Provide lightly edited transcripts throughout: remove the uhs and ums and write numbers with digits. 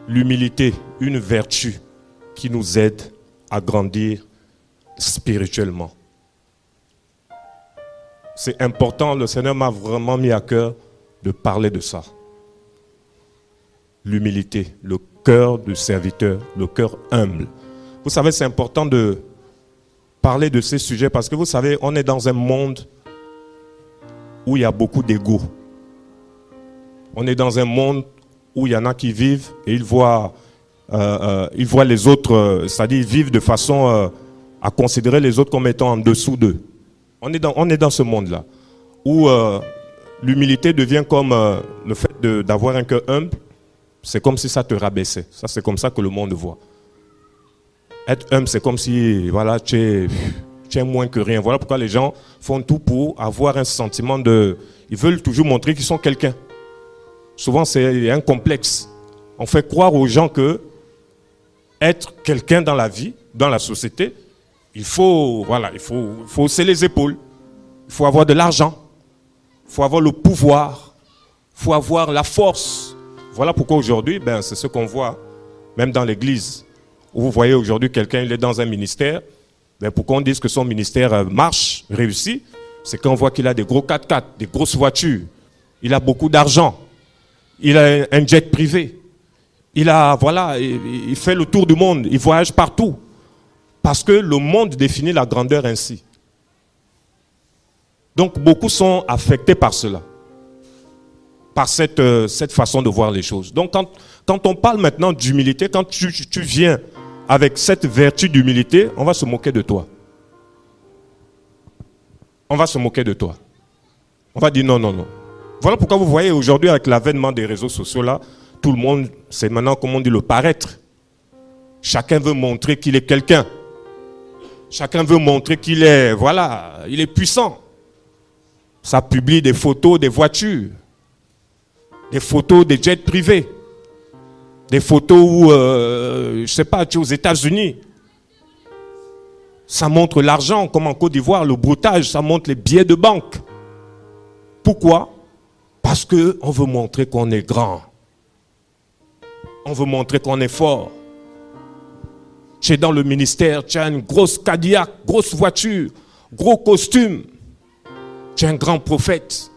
l'humilité, une vertu qui nous aide à grandir spirituellement. C'est important, le Seigneur m'a vraiment mis à cœur de parler de ça. L'humilité, le cœur du serviteur, le cœur humble. Vous savez, c'est important de parler de ces sujets parce que vous savez, on est dans un monde où il y a beaucoup d'ego. On est dans un monde où il y en a qui vivent et ils voient les autres, c'est-à-dire ils vivent de façon à considérer les autres comme étant en dessous d'eux. On est dans ce monde-là où l'humilité devient comme le fait d'avoir un cœur humble, c'est comme si ça te rabaissait. Ça, c'est comme ça que le monde voit. Être humble, c'est comme si voilà, tu es moins que rien. Voilà pourquoi les gens font tout pour avoir un sentiment de... Ils veulent toujours montrer qu'ils sont quelqu'un. Souvent, c'est un complexe. On fait croire aux gens que être quelqu'un dans la vie, dans la société, il faut hausser les épaules. Il faut avoir de l'argent. Il faut avoir le pouvoir. Il faut avoir la force. Voilà pourquoi aujourd'hui, c'est ce qu'on voit, même dans l'église. Où vous voyez aujourd'hui quelqu'un, il est dans un ministère. Pourquoi on dit que son ministère marche, réussit, c'est quand on voit qu'il a des gros 4x4, des grosses voitures. Il a beaucoup d'argent. Il a un jet privé. Il fait le tour du monde. Il voyage partout. Parce que le monde définit la grandeur ainsi. Donc beaucoup sont affectés par cela. Par cette façon de voir les choses. Donc quand on parle maintenant d'humilité, quand tu viens avec cette vertu d'humilité, on va se moquer de toi. On va se moquer de toi. On va dire non, non, non. Voilà pourquoi vous voyez aujourd'hui avec l'avènement des réseaux sociaux là, tout le monde, c'est maintenant comme on dit le paraître. Chacun veut montrer qu'il est quelqu'un. Chacun veut montrer qu'il est, il est puissant. Ça publie des photos des voitures, des photos des jets privés, des photos où, je ne sais pas, tu es aux États-Unis. Ça montre l'argent, comme en Côte d'Ivoire, le broutage, ça montre les billets de banque. Pourquoi? Parce qu'on veut montrer qu'on est grand. On veut montrer qu'on est fort. Tu es dans le ministère, tu as une grosse Cadillac, grosse voiture, gros costume. Tu es un grand prophète.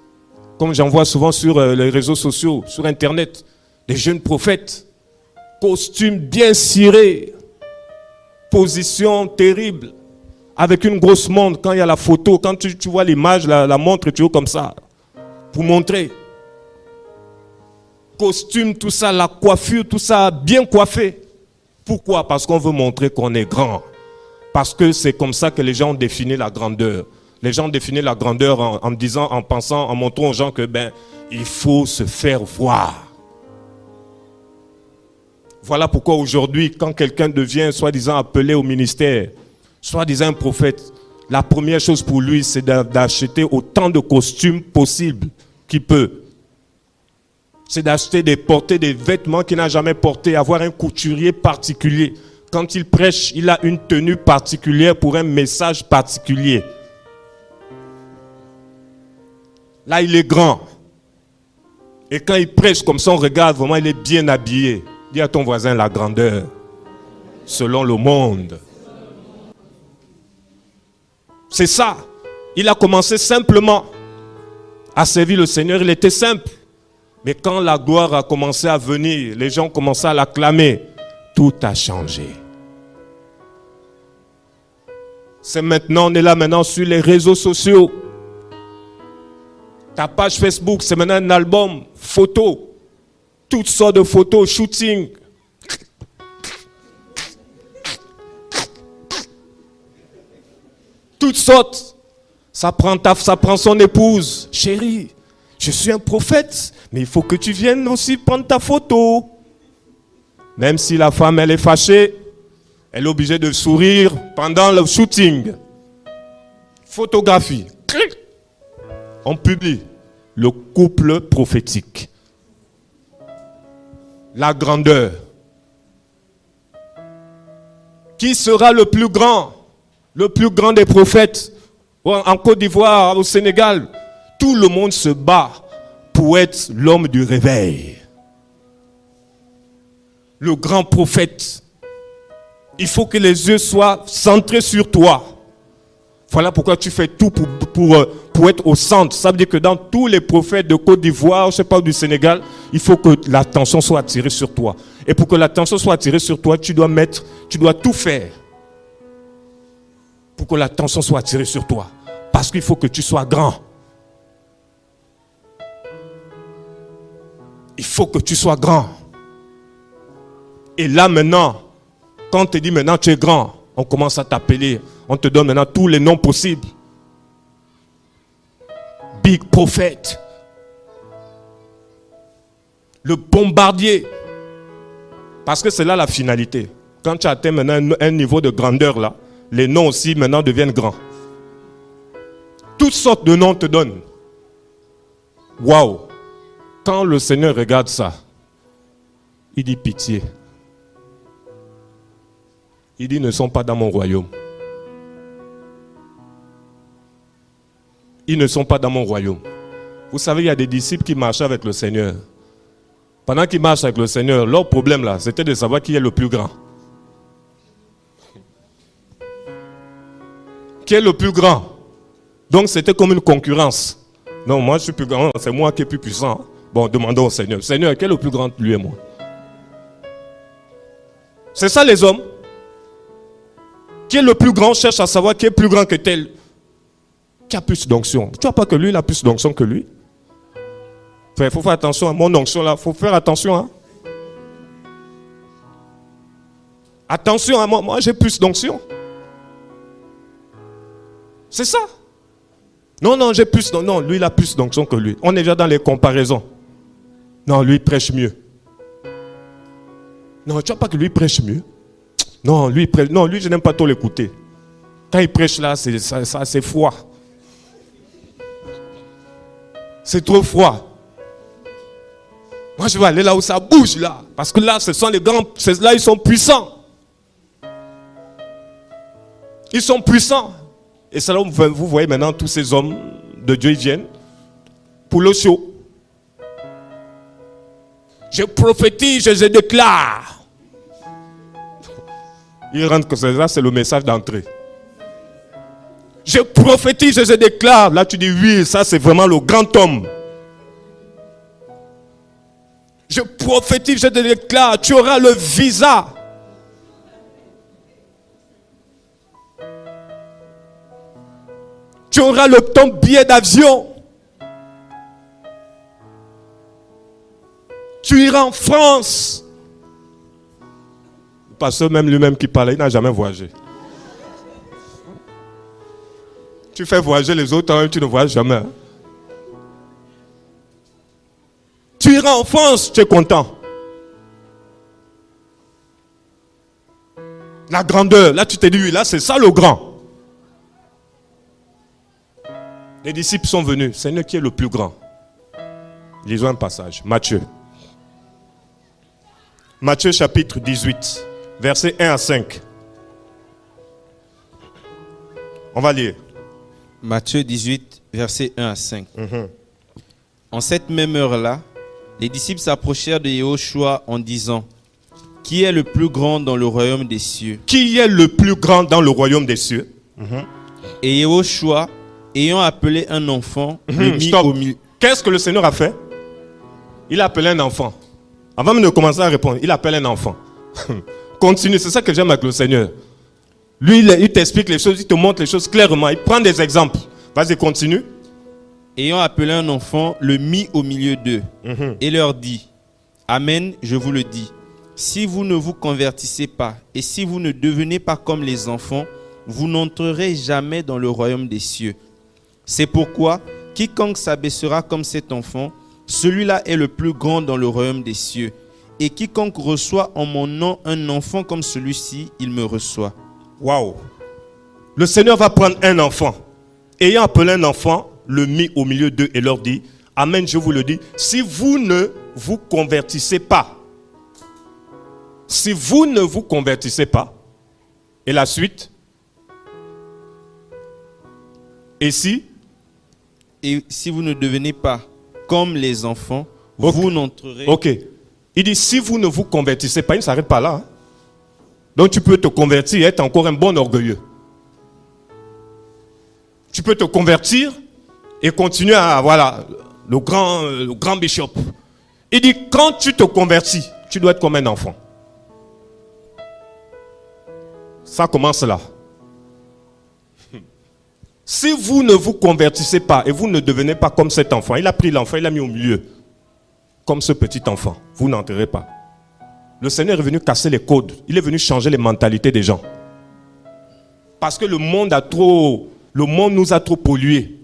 Comme j'en vois souvent sur les réseaux sociaux, sur Internet, des jeunes prophètes. Costume bien ciré. Position terrible. Avec une grosse montre, quand il y a la photo, quand tu vois l'image, la montre, tu vois comme ça. Pour montrer. Costume, tout ça, la coiffure, tout ça, bien coiffé. Pourquoi? Parce qu'on veut montrer qu'on est grand. Parce que c'est comme ça que les gens ont défini la grandeur. Les gens ont défini la grandeur en disant, en pensant, en montrant aux gens que il faut se faire voir. Voilà pourquoi aujourd'hui, quand quelqu'un devient soi-disant appelé au ministère, soi-disant un prophète, la première chose pour lui, c'est d'acheter autant de costumes possibles qu'il peut. C'est d'acheter, porter des vêtements qu'il n'a jamais portés, avoir un couturier particulier. Quand il prêche, il a une tenue particulière pour un message particulier. Là, il est grand. Et quand il prêche comme ça, on regarde vraiment, il est bien habillé. Dis à ton voisin la grandeur, selon le monde. C'est ça. Il a commencé simplement à servir le Seigneur. Il était simple. Mais quand la gloire a commencé à venir, les gens commençaient à l'acclamer. Tout a changé. C'est maintenant, on est là maintenant sur les réseaux sociaux. Ta page Facebook, c'est maintenant un album, photos. Toutes sortes de photos, shooting. Toutes sortes. Ça prend son épouse. Chérie, je suis un prophète, mais il faut que tu viennes aussi prendre ta photo. Même si la femme, elle est fâchée, elle est obligée de sourire pendant le shooting. Photographie. On publie le couple prophétique. La grandeur. Qui sera le plus grand? Le plus grand des prophètes. En Côte d'Ivoire, au Sénégal. Tout le monde se bat pour être l'homme du réveil. le grand prophète. Il faut que les yeux soient centrés sur toi. Voilà pourquoi tu fais tout pour être au centre. Ça veut dire que dans tous les prophètes de Côte d'Ivoire, je ne sais pas, du Sénégal, il faut que l'attention soit attirée sur toi. Et pour que l'attention soit attirée sur toi, tu dois tout faire pour que l'attention soit attirée sur toi. Parce qu'il faut que tu sois grand. Il faut que tu sois grand. Et là maintenant, quand on te dit maintenant tu es grand, on commence à t'appeler. On te donne maintenant tous les noms possibles. Big Prophet. Le bombardier. Parce que c'est là la finalité. Quand tu atteins maintenant un niveau de grandeur là, les noms aussi maintenant deviennent grands. Toutes sortes de noms te donnent. Waouh! Quand le Seigneur regarde ça, il dit pitié. Il dit, ils ne sont pas dans mon royaume. Ils ne sont pas dans mon royaume. Vous savez, il y a des disciples qui marchaient avec le Seigneur. Pendant qu'ils marchent avec le Seigneur, leur problème là, c'était de savoir qui est le plus grand. Qui est le plus grand? Donc c'était comme une concurrence. Non, moi je suis plus grand, c'est moi qui est plus puissant. Bon, demandons au Seigneur. Seigneur, qui est le plus grand, lui et moi? C'est ça les hommes. Qui est le plus grand cherche à savoir qui est plus grand que tel. Qui a plus d'onction? Tu vois pas que lui, il a plus d'onction que lui? Il faut faire attention à mon onction là. Il faut faire attention. Hein? Attention à moi. Moi, j'ai plus d'onction. C'est ça. Non, j'ai plus. Non, lui, il a plus d'onction que lui. On est déjà dans les comparaisons. Non, lui, il prêche mieux. Non, tu vois pas que lui, il prêche mieux? Non, lui, je n'aime pas trop l'écouter. Quand il prêche là, c'est froid. C'est trop froid. Moi, je vais aller là où ça bouge, là. Parce que là, ce sont les grands. Là, ils sont puissants. Ils sont puissants. Et c'est là où vous voyez maintenant tous ces hommes de Dieu, ils viennent pour le show. Je prophétise, je déclare. Ils rentrent que ça, c'est le message d'entrée. Je prophétise, je déclare. Là, tu dis oui, ça, c'est vraiment le grand homme. Je prophétise, je déclare, tu auras le visa. Tu auras ton billet d'avion. Tu iras en France. Le pasteur même lui-même qui parlait, il n'a jamais voyagé. Tu fais voyager les autres, hein, tu ne voyages jamais. Hein. Tu iras en France, tu es content. La grandeur, là tu te dis, oui, là c'est ça le grand. Les disciples sont venus. Seigneur, qui est le plus grand? Lisons un passage. Matthieu. Matthieu chapitre 18, versets 1 à 5. On va lire. Matthieu 18, versets 1 à 5. En cette même heure-là, les disciples s'approchèrent de Yahushua en disant, qui est le plus grand dans le royaume des cieux? Qui est le plus grand dans le royaume des cieux? Et Yahushua, ayant appelé un enfant, le mit au milieu. Qu'est-ce que le Seigneur a fait? Il a appelé un enfant. Avant même de commencer à répondre, il appelle un enfant. Continue, c'est ça que j'aime avec le Seigneur. Lui, il t'explique les choses, il te montre les choses clairement. Il prend des exemples. Vas-y, continue. Ayant appelé un enfant, le mit au milieu d'eux et leur dit, Amen, je vous le dis, si vous ne vous convertissez pas et si vous ne devenez pas comme les enfants, vous n'entrerez jamais dans le royaume des cieux. C'est pourquoi, quiconque s'abaissera comme cet enfant, celui-là est le plus grand dans le royaume des cieux. Et quiconque reçoit en mon nom un enfant comme celui-ci, il me reçoit. Waouh! Le Seigneur va prendre un enfant. Ayant appelé un enfant, le mit au milieu d'eux et leur dit, Amen, je vous le dis, si vous ne vous convertissez pas, si vous ne vous convertissez pas, et la suite, et si vous ne devenez pas comme les enfants, vous n'entrerez. Ok. Il dit, si vous ne vous convertissez pas, il ne s'arrête pas là. Hein. Donc tu peux te convertir et être encore un bon orgueilleux. Tu peux te convertir et continuer à, voilà, le grand bishop. Il dit, quand tu te convertis, tu dois être comme un enfant. Ça commence là. Si vous ne vous convertissez pas et vous ne devenez pas comme cet enfant, il a pris l'enfant, il l'a mis au milieu, comme ce petit enfant, vous n'entrerez pas. Le Seigneur est venu casser les codes, il est venu changer les mentalités des gens. Parce que le monde nous a trop pollués.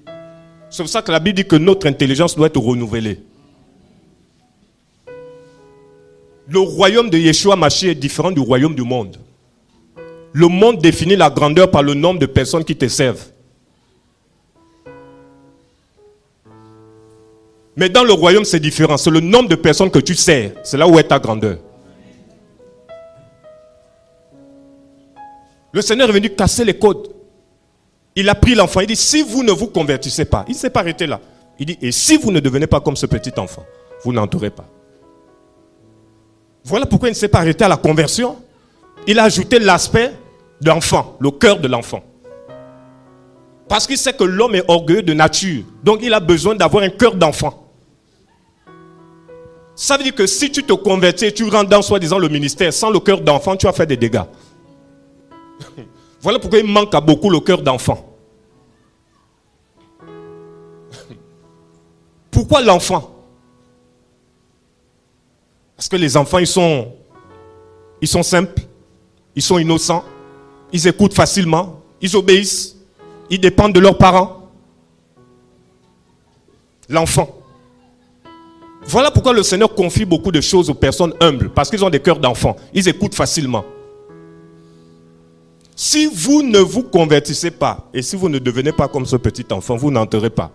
C'est pour ça que la Bible dit que notre intelligence doit être renouvelée. Le royaume de Yeshua Mashiach est différent du royaume du monde. Le monde définit la grandeur par le nombre de personnes qui te servent. Mais dans le royaume, c'est différent. C'est le nombre de personnes que tu sers. C'est là où est ta grandeur. Le Seigneur est venu casser les codes. Il a pris l'enfant. Il dit, si vous ne vous convertissez pas, il ne s'est pas arrêté là. Il dit, et si vous ne devenez pas comme ce petit enfant, vous n'entrerez pas. Voilà pourquoi il ne s'est pas arrêté à la conversion. Il a ajouté l'aspect d'enfant, le cœur de l'enfant. Parce qu'il sait que l'homme est orgueilleux de nature. Donc il a besoin d'avoir un cœur d'enfant. Ça veut dire que si tu te convertis et tu rentres dans soi-disant le ministère sans le cœur d'enfant, tu vas faire des dégâts. Voilà pourquoi il manque à beaucoup le cœur d'enfant. Pourquoi l'enfant? Parce que les enfants, ils sont simples, ils sont innocents, ils écoutent facilement, ils obéissent, ils dépendent de leurs parents. L'enfant. Voilà pourquoi le Seigneur confie beaucoup de choses aux personnes humbles, parce qu'ils ont des cœurs d'enfants, ils écoutent facilement. Si vous ne vous convertissez pas, et si vous ne devenez pas comme ce petit enfant, vous n'entrerez pas.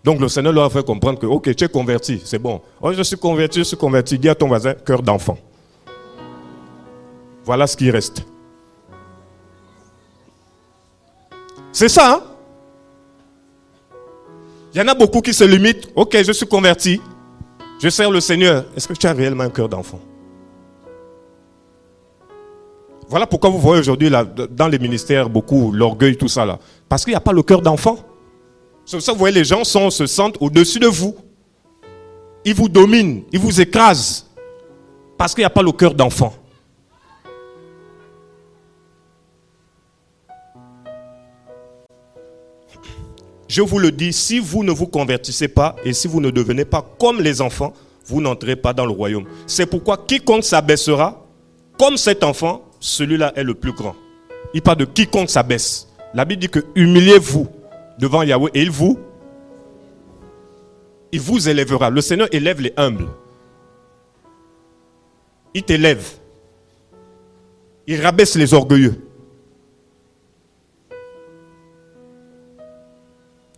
Donc le Seigneur leur a fait comprendre que, ok, tu es converti, c'est bon. Oh, je suis converti, dis à ton voisin, cœur d'enfant. Voilà ce qui reste. C'est ça, hein? Il y en a beaucoup qui se limitent, ok, je suis converti, je sers le Seigneur. Est-ce que tu as réellement un cœur d'enfant? Voilà pourquoi vous voyez aujourd'hui dans les ministères beaucoup l'orgueil, tout ça là. Parce qu'il n'y a pas le cœur d'enfant. C'est pour ça que vous voyez les gens se sentent au-dessus de vous. Ils vous dominent, ils vous écrasent. Parce qu'il n'y a pas le cœur d'enfant. Je vous le dis, si vous ne vous convertissez pas et si vous ne devenez pas comme les enfants, vous n'entrez pas dans le royaume. C'est pourquoi quiconque s'abaissera comme cet enfant, celui-là est le plus grand. Il parle de quiconque s'abaisse. La Bible dit que humiliez-vous devant Yahweh et il vous élèvera. Le Seigneur élève les humbles. Il t'élève. Il rabaisse les orgueilleux.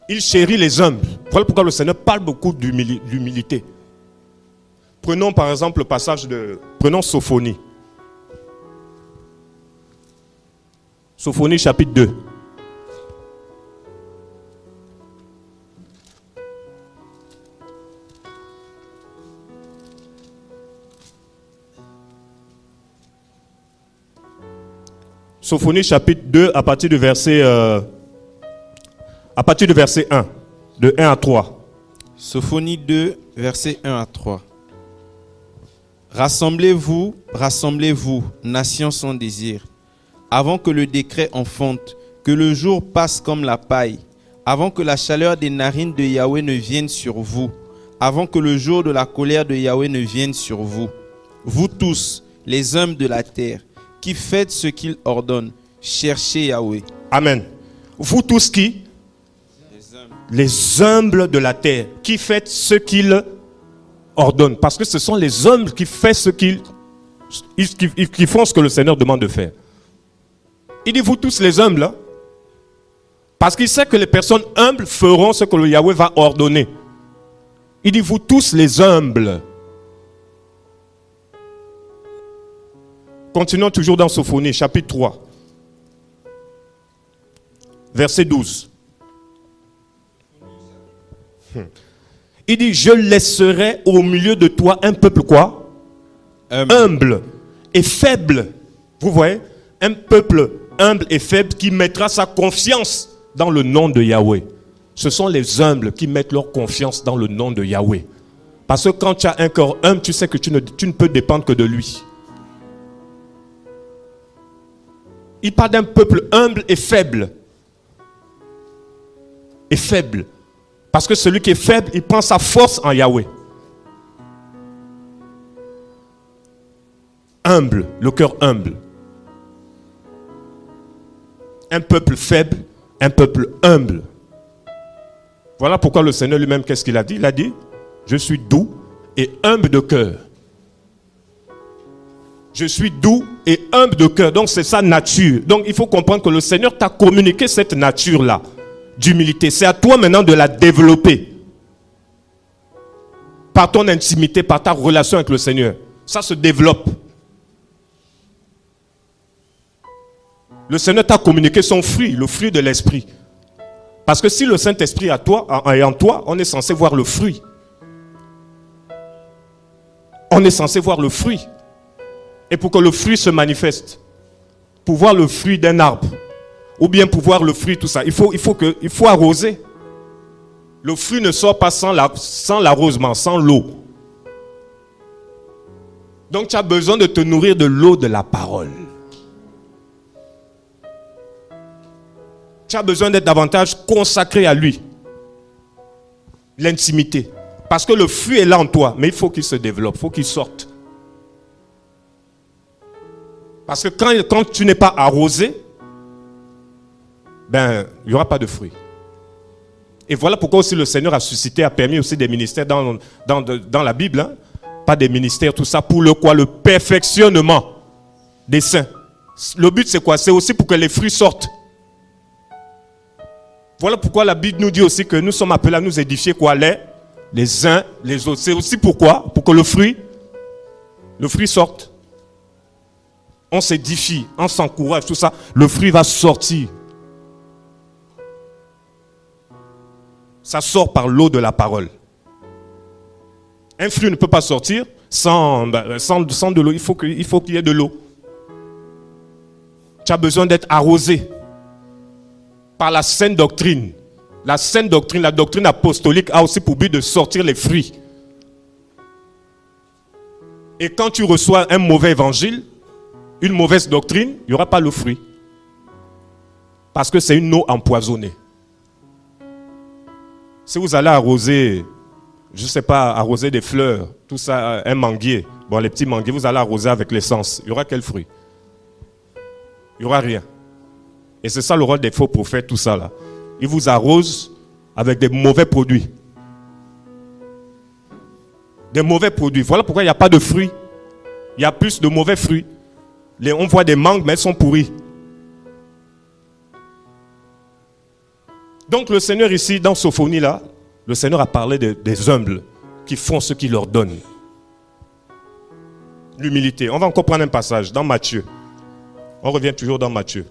Il chérit les humbles. Voilà pourquoi le Seigneur parle beaucoup d'humilité. Prenons par exemple le passage prenons Sophonie. Sophonie chapitre 2. Sophonie chapitre 2 à partir du verset 1, de 1 à 3. Sophonie 2, verset 1 à 3. Rassemblez-vous, rassemblez-vous, nations sans désir, avant que le décret enfante, que le jour passe comme la paille, avant que la chaleur des narines de Yahweh ne vienne sur vous, avant que le jour de la colère de Yahweh ne vienne sur vous. Vous tous, les hommes de la terre, qui faites ce qu'il ordonne, cherchez Yahweh. Amen. Vous tous qui? Les humbles de la terre, qui faites ce qu'il ordonne. Parce que ce sont les humbles qui font qui font ce que le Seigneur demande de faire. Il dit vous tous les humbles, hein? Parce qu'il sait que les personnes humbles feront ce que le Yahweh va ordonner. Il dit vous tous les humbles. Continuons toujours dans Sophonie, chapitre 3, verset 12. Il dit, je laisserai au milieu de toi un peuple quoi? Humble et faible. Vous voyez? Un peuple humble et faible qui mettra sa confiance dans le nom de Yahweh. Ce sont les humbles qui mettent leur confiance dans le nom de Yahweh. Parce que quand tu as un cœur humble, tu sais que tu ne peux dépendre que de lui. Il parle d'un peuple humble et faible. Et faible. Parce que celui qui est faible, il prend sa force en Yahweh. Humble, le cœur humble. Un peuple faible, un peuple humble. Voilà pourquoi le Seigneur lui-même, qu'est-ce qu'il a dit? Il a dit, je suis doux et humble de cœur. Je suis doux et humble de cœur. Donc c'est sa nature. Donc il faut comprendre que le Seigneur t'a communiqué cette nature-là d'humilité. C'est à toi maintenant de la développer. Par ton intimité, par ta relation avec le Seigneur. Ça se développe. Le Seigneur t'a communiqué son fruit, le fruit de l'esprit. Parce que si le Saint-Esprit est en toi, on est censé voir le fruit. On est censé voir le fruit. Et pour que le fruit se manifeste, pour voir le fruit d'un arbre, ou bien pour voir le fruit, tout ça, il faut arroser. Le fruit ne sort pas sans l'arrosement, sans l'eau. Donc tu as besoin de te nourrir de l'eau de la parole. Tu as besoin d'être davantage consacré à lui. L'intimité. Parce que le fruit est là en toi, mais il faut qu'il se développe, il faut qu'il sorte. Parce que quand tu n'es pas arrosé, il n'y aura pas de fruit. Et voilà pourquoi aussi le Seigneur a permis aussi des ministères dans la Bible. Hein? Pas des ministères, tout ça, pour le perfectionnement des saints. Le but c'est quoi? C'est aussi pour que les fruits sortent. Voilà pourquoi la Bible nous dit aussi que nous sommes appelés à nous édifier quoi? Les uns, les autres. C'est aussi pourquoi? Pour que le fruit sorte. On s'édifie, on s'encourage, tout ça. Le fruit va sortir. Ça sort par l'eau de la parole. Un fruit ne peut pas sortir sans de l'eau. Il faut qu'il y ait de l'eau. Tu as besoin d'être arrosé par la saine doctrine. La saine doctrine, la doctrine apostolique a aussi pour but de sortir les fruits. Et quand tu reçois un mauvais évangile, une mauvaise doctrine, il n'y aura pas le fruit. Parce que c'est une eau empoisonnée. Si vous allez arroser, je ne sais pas, arroser des fleurs, tout ça, un manguier, bon, les petits manguiers, vous allez arroser avec l'essence, il y aura quel fruit? Il n'y aura rien. Et c'est ça le rôle des faux prophètes, tout ça là. Ils vous arrosent avec des mauvais produits. Des mauvais produits. Voilà pourquoi il n'y a pas de fruits. Il y a plus de mauvais fruits. On voit des mangues, mais elles sont pourries. Donc le Seigneur ici, dans Sophonie là, le Seigneur a parlé des humbles qui font ce qu'il leur donne. L'humilité. On va encore prendre un passage dans Matthieu. On revient toujours dans Matthieu.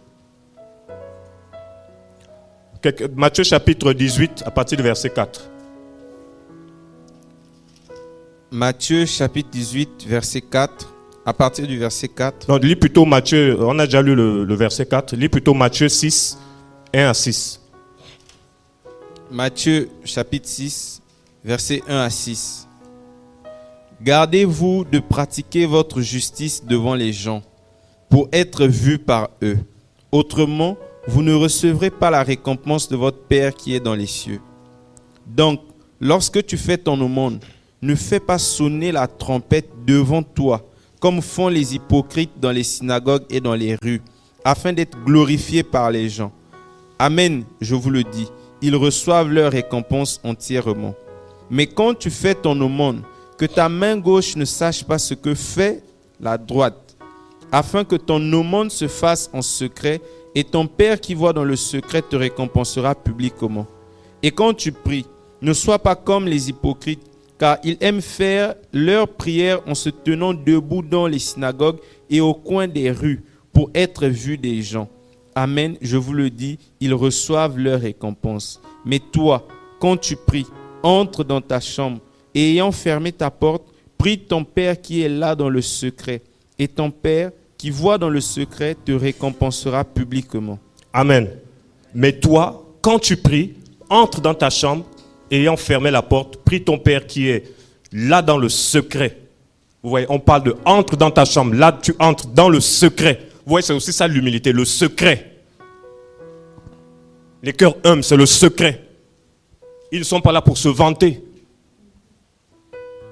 Matthieu chapitre 18 à partir du verset 4. Matthieu chapitre 18 verset 4. À partir du verset 4. Non, lis plutôt Matthieu, on a déjà lu le verset 4. Lis plutôt Matthieu 6, 1 à 6. Matthieu chapitre 6, verset 1 à 6. Gardez-vous de pratiquer votre justice devant les gens, pour être vus par eux. Autrement, vous ne recevrez pas la récompense de votre Père qui est dans les cieux. Donc, lorsque tu fais ton aumône, ne fais pas sonner la trompette devant toi, comme font les hypocrites dans les synagogues et dans les rues, afin d'être glorifiés par les gens. Amen, je vous le dis, ils reçoivent leur récompense entièrement. Mais quand tu fais ton aumône, que ta main gauche ne sache pas ce que fait la droite, afin que ton aumône se fasse en secret, et ton Père qui voit dans le secret te récompensera publiquement. Et quand tu pries, ne sois pas comme les hypocrites, car ils aiment faire leur prière en se tenant debout dans les synagogues et au coin des rues pour être vus des gens. Amen, je vous le dis, ils reçoivent leur récompense. Mais toi, quand tu pries, entre dans ta chambre et ayant fermé ta porte, prie ton Père qui est là dans le secret. Et ton Père qui voit dans le secret te récompensera publiquement. Amen. Mais toi, quand tu pries, entre dans ta chambre et ayant fermé la porte, prie ton Père qui est là dans le secret. Vous voyez, on parle de entre dans ta chambre. Là, tu entres dans le secret. Vous voyez, c'est aussi ça l'humilité, le secret. Les cœurs humbles, c'est le secret. Ils ne sont pas là pour se vanter,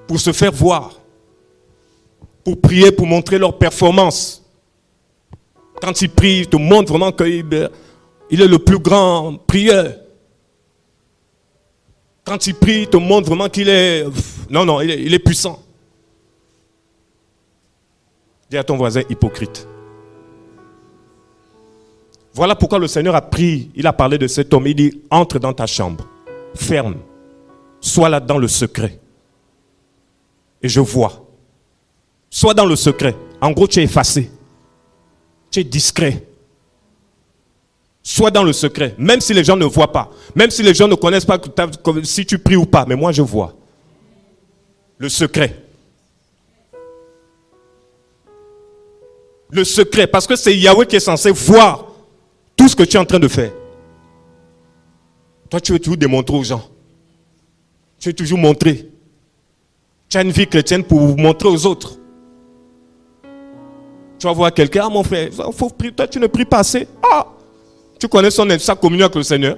pour se faire voir, pour prier, pour montrer leur performance. Quand ils prient, ils te montrent vraiment qu'il est le plus grand prieur. Quand il prie, il te montre vraiment qu'il est... Non, il est puissant. Dis à ton voisin, hypocrite. Voilà pourquoi le Seigneur a pris, il a parlé de cet homme. Il dit, entre dans ta chambre, ferme, sois là dans le secret. Et je vois. Sois dans le secret. En gros, tu es effacé. Tu es discret. Sois dans le secret, même si les gens ne voient pas, même si les gens ne connaissent pas si tu pries ou pas, mais moi je vois. Le secret. Le secret, parce que c'est Yahweh qui est censé voir tout ce que tu es en train de faire. Toi, tu veux toujours démontrer aux gens. Tu veux toujours montrer. Tu as une vie chrétienne pour montrer aux autres. Tu vas voir quelqu'un, ah mon frère, faut prier, toi tu ne pries pas assez. Ah! Tu connais sa communion avec le Seigneur?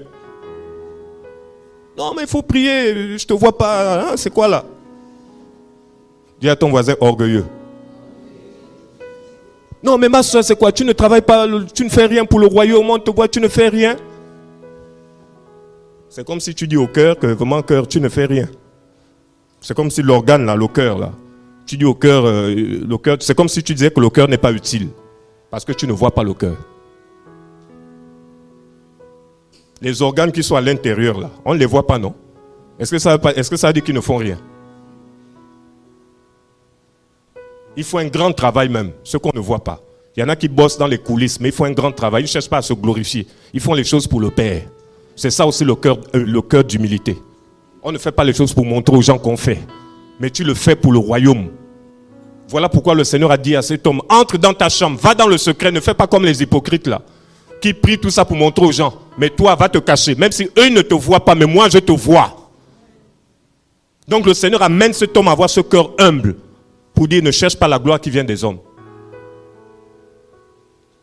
Non, mais il faut prier, je ne te vois pas. Hein? C'est quoi là? Dis à ton voisin orgueilleux. Non, mais ma soeur, c'est quoi? Tu ne travailles pas, tu ne fais rien pour le royaume, on te voit, tu ne fais rien. C'est comme si tu dis au cœur que vraiment, cœur, tu ne fais rien. C'est comme si l'organe, là, le cœur, là. Tu dis au cœur, le cœur, c'est comme si tu disais que le cœur n'est pas utile. Parce que tu ne vois pas le cœur. Les organes qui sont à l'intérieur, là, on ne les voit pas, non? Est-ce que ça veut dire qu'ils ne font rien? Il faut un grand travail même, ce qu'on ne voit pas. Il y en a qui bossent dans les coulisses, mais il faut un grand travail. Ils ne cherchent pas à se glorifier. Ils font les choses pour le Père. C'est ça aussi le cœur d'humilité. On ne fait pas les choses pour montrer aux gens qu'on fait, mais tu le fais pour le royaume. Voilà pourquoi le Seigneur a dit à cet homme, entre dans ta chambre, va dans le secret, ne fais pas comme les hypocrites là, qui prient tout ça pour montrer aux gens. Mais toi, va te cacher, même si eux ne te voient pas, mais moi je te vois. Donc le Seigneur amène cet homme à avoir ce cœur humble, pour dire, ne cherche pas la gloire qui vient des hommes.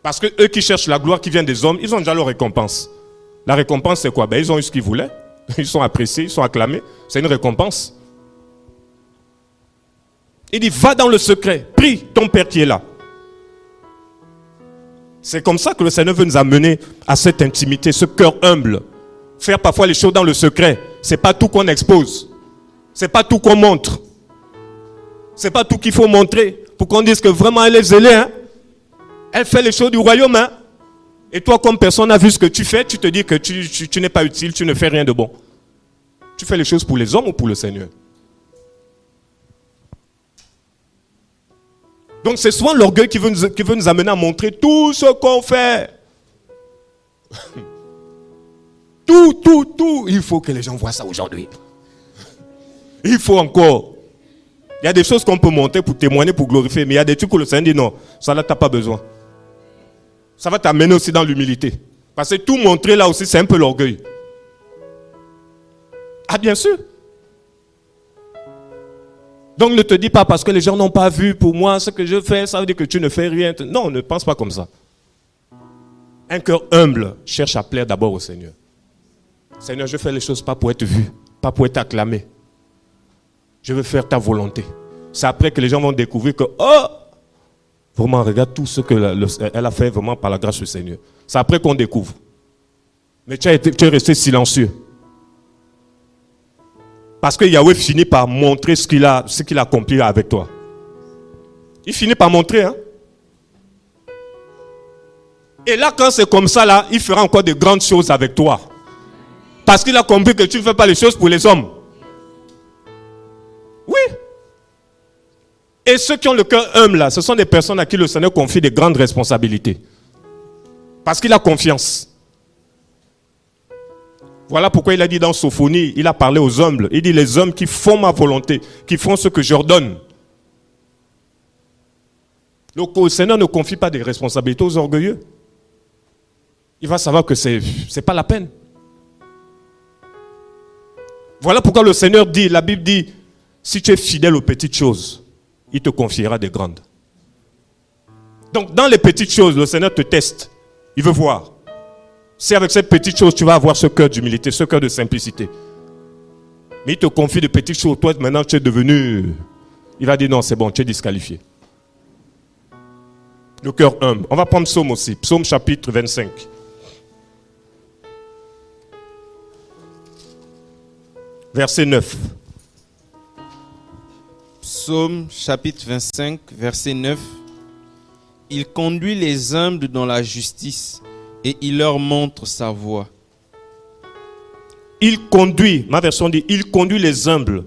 Parce que eux qui cherchent la gloire qui vient des hommes, ils ont déjà leur récompense. La récompense c'est quoi? Ils ont eu ce qu'ils voulaient, ils sont appréciés, ils sont acclamés, c'est une récompense. Il dit, va dans le secret, prie ton Père qui est là. C'est comme ça que le Seigneur veut nous amener à cette intimité, ce cœur humble. Faire parfois les choses dans le secret. Ce n'est pas tout qu'on expose. Ce n'est pas tout qu'on montre. Ce n'est pas tout qu'il faut montrer pour qu'on dise que vraiment elle est zélée. Hein? Elle fait les choses du royaume. Hein? Et toi, comme personne n'a vu ce que tu fais, tu te dis que tu n'es pas utile, tu ne fais rien de bon. Tu fais les choses pour les hommes ou pour le Seigneur? Donc c'est souvent l'orgueil qui veut nous amener à montrer tout ce qu'on fait. Tout. Il faut que les gens voient ça aujourd'hui. Il faut encore. Il y a des choses qu'on peut montrer pour témoigner, pour glorifier. Mais il y a des trucs où le Seigneur dit non, ça là, tu n'as pas besoin. Ça va t'amener aussi dans l'humilité. Parce que tout montrer là aussi, c'est un peu l'orgueil. Ah bien sûr. Donc ne te dis pas parce que les gens n'ont pas vu pour moi ce que je fais, ça veut dire que tu ne fais rien. Non, ne pense pas comme ça. Un cœur humble cherche à plaire d'abord au Seigneur. Seigneur, je fais les choses pas pour être vu, pas pour être acclamé. Je veux faire ta volonté. C'est après que les gens vont découvrir que, oh, vraiment, regarde tout ce qu'elle a fait vraiment par la grâce du Seigneur. C'est après qu'on découvre. Mais tu es resté silencieux. Parce que Yahweh finit par montrer ce qu'il a accompli avec toi. Il finit par montrer. Hein? Et là, quand c'est comme ça, là, il fera encore de grandes choses avec toi. Parce qu'il a compris que tu ne fais pas les choses pour les hommes. Oui. Et ceux qui ont le cœur humble, là, ce sont des personnes à qui le Seigneur confie de grandes responsabilités. Parce qu'il a confiance. Voilà pourquoi il a dit dans Sophonie, il a parlé aux humbles. Il dit les hommes qui font ma volonté, qui font ce que j'ordonne. Donc le Seigneur ne confie pas des responsabilités aux orgueilleux. Il va savoir que c'est pas la peine. Voilà pourquoi le Seigneur dit, la Bible dit, si tu es fidèle aux petites choses, il te confiera des grandes. Donc dans les petites choses, le Seigneur te teste. Il veut voir. Si avec cette petite chose, tu vas avoir ce cœur d'humilité, ce cœur de simplicité. Mais il te confie de petites choses. Toi, maintenant, tu es devenu... Il va dire non, c'est bon, tu es disqualifié. Le cœur humble. On va prendre Psaume aussi. Psaume chapitre 25. Verset 9. Psaume chapitre 25, verset 9. Il conduit les humbles dans la justice et il leur montre sa voie. Il conduit, ma version dit, il conduit les humbles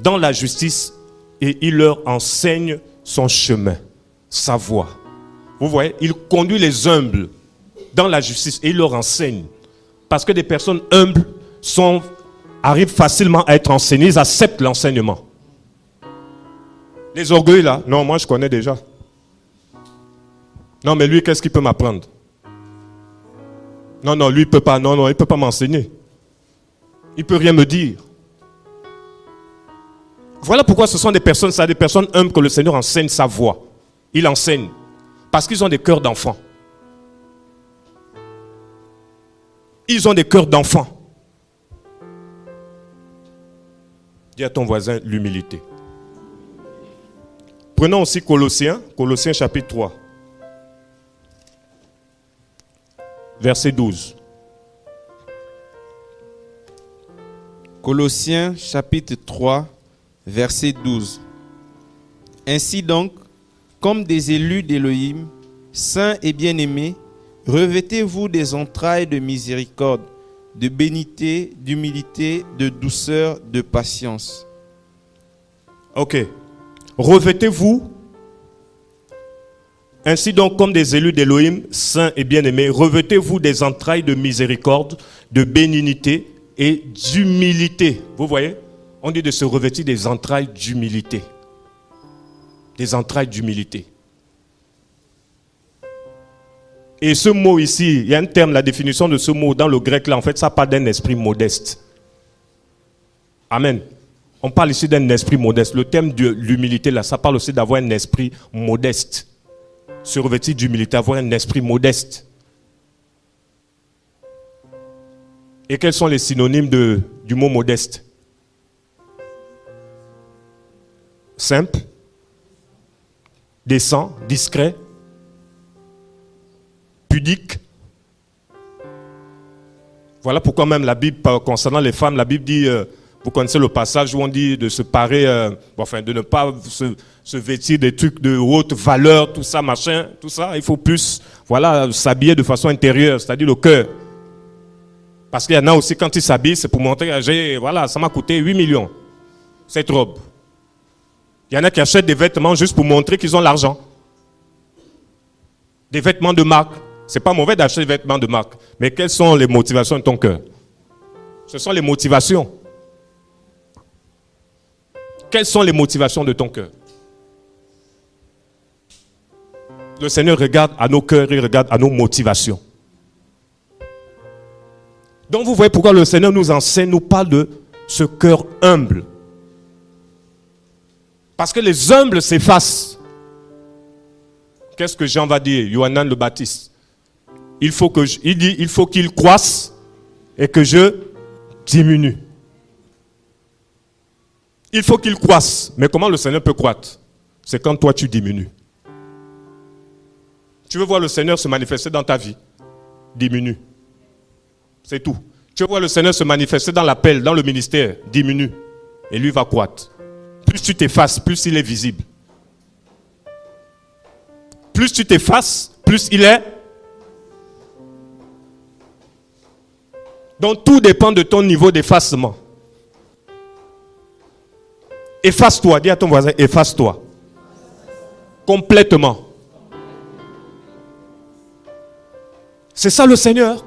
dans la justice et il leur enseigne son chemin, sa voie. Vous voyez, il conduit les humbles dans la justice et il leur enseigne. Parce que des personnes humbles arrivent facilement à être enseignées, ils acceptent l'enseignement. Les orgueils là, non, moi je connais déjà. Non, mais lui, qu'est-ce qu'il peut m'apprendre? Non, lui, il peut pas. Non, il ne peut pas m'enseigner. Il ne peut rien me dire. Voilà pourquoi ce sont des personnes humbles que le Seigneur enseigne sa voie. Il enseigne. Parce qu'ils ont des cœurs d'enfants. Ils ont des cœurs d'enfants. Dis à ton voisin l'humilité. Prenons aussi Colossiens chapitre 3. Verset 12. Colossiens chapitre 3, verset 12. Ainsi donc, comme des élus d'Élohim, saints et bien-aimés, revêtez-vous des entrailles de miséricorde, de bénité, d'humilité, de douceur, de patience. Ok. Revêtez-vous. Ainsi donc, comme des élus d'Élohim, saints et bien-aimés, revêtez-vous des entrailles de miséricorde, de bénignité et d'humilité. Vous voyez? On dit de se revêtir des entrailles d'humilité. Des entrailles d'humilité. Et ce mot ici, il y a un terme, la définition de ce mot dans le grec là, en fait, ça parle d'un esprit modeste. Amen. On parle ici d'un esprit modeste. Le terme de l'humilité là, ça parle aussi d'avoir un esprit modeste. Se revêtir d'humilité, avoir un esprit modeste. Et quels sont les synonymes du mot modeste? Simple, décent, discret, pudique. Voilà pourquoi même la Bible, concernant les femmes, la Bible dit, vous connaissez le passage où on dit de se parer, de ne pas se vêtir des trucs de haute valeur, tout ça, machin, tout ça. Il faut plus, s'habiller de façon intérieure, c'est-à-dire le cœur. Parce qu'il y en a aussi, quand ils s'habillent, c'est pour montrer, ça m'a coûté 8 millions, cette robe. Il y en a qui achètent des vêtements juste pour montrer qu'ils ont l'argent. Des vêtements de marque. C'est pas mauvais d'acheter des vêtements de marque. Mais quelles sont les motivations de ton cœur? Ce sont les motivations. Quelles sont les motivations de ton cœur? Le Seigneur regarde à nos cœurs, il regarde à nos motivations. Donc vous voyez pourquoi le Seigneur nous enseigne, nous parle de ce cœur humble. Parce que les humbles s'effacent. Qu'est-ce que Jean va dire? Yohanan le Baptiste. Il faut qu'il croisse et que je diminue. Il faut qu'il croisse. Mais comment le Seigneur peut croître? C'est quand toi tu diminues. Tu veux voir le Seigneur se manifester dans ta vie? Diminue. C'est tout. Tu veux voir le Seigneur se manifester dans l'appel, dans le ministère? Diminue. Et lui va croître. Plus tu t'effaces, plus il est visible. Plus tu t'effaces, plus il est. Donc tout dépend de ton niveau d'effacement. Efface-toi, dis à ton voisin, efface-toi. Complètement. C'est ça le Seigneur.